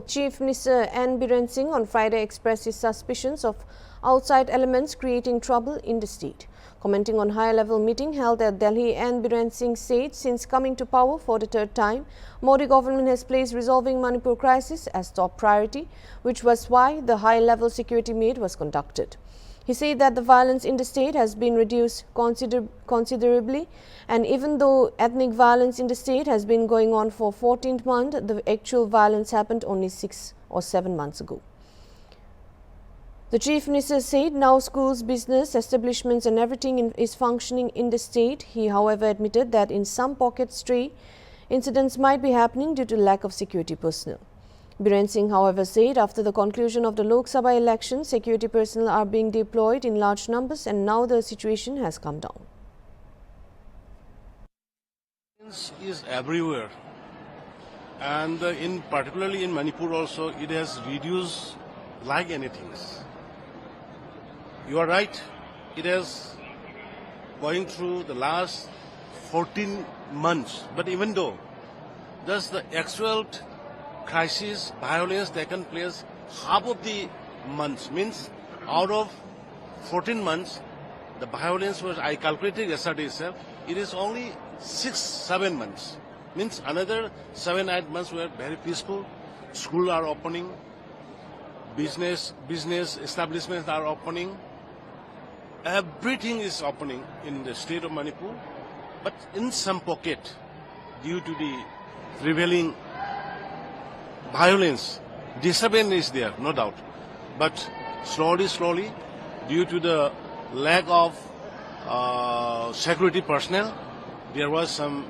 Chief Minister N. Biren Singh on Friday expressed his suspicions of outside elements creating trouble in the state. Commenting on higher-level meeting held at Delhi, N. Biren Singh said since coming to power for the third time, Modi government has placed resolving Manipur crisis as top priority, which was why the high-level security meet was conducted. He said that the violence in the state has been reduced considerably, and even though ethnic violence in the state has been going on for 14th month, the actual violence happened only 6 or 7 months ago. The Chief Minister said now schools, business, establishments and everything is functioning in the state. He, however, admitted that in some pockets stray incidents might be happening due to lack of security personnel. Biren Singh, however, said after the conclusion of the Lok Sabha election, security personnel are being deployed in large numbers and now the situation has come down. Violence is everywhere, and particularly in Manipur also it has reduced like anything. You are right, it is going through the last 14 months, but even though thus the actual crisis, violence taken place half of the months, means out of 14 months, the violence was, I calculated yesterday itself, it is only 6-7 months. Means another 7-8 months were very peaceful, schools are opening, business establishments are opening, everything is opening in the state of Manipur, but in some pocket, due to the prevailing violence, disturbance is there, no doubt. But slowly, due to the lack of security personnel, there was some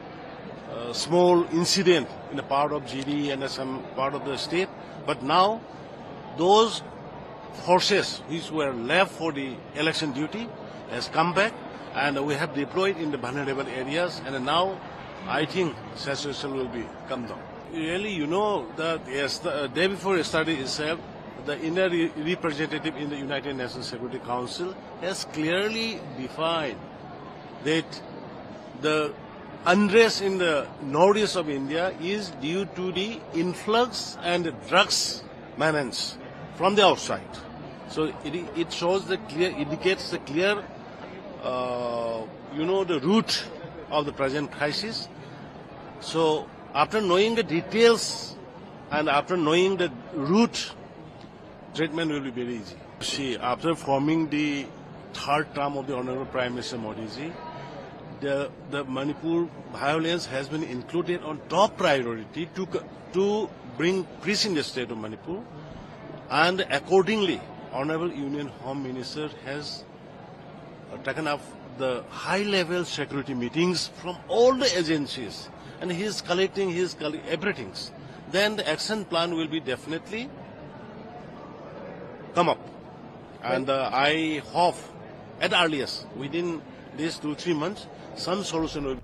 small incident in the part of GD and some part of the state. But now, those forces which were left for the election duty has come back, and we have deployed in the vulnerable areas, and now I think situation will be come down. Really, you know that yes, the day before yesterday itself, the Indian representative in the United Nations Security Council has clearly defined that the unrest in the northeast of India is due to the influx and drugs menace from the outside. So it shows the clear, indicates the clear, the root of the present crisis. So after knowing the details and after knowing the root, treatment will be very easy. See, after forming the third term of the Honorable Prime Minister Modi ji, the Manipur violence has been included on top priority to bring peace in the state of Manipur, and accordingly, Honorable Union Home Minister has taken up the high-level security meetings from all the agencies, and he is collecting everything. Then the action plan will be definitely come up, and I hope at earliest within these 2-3 months some solution will be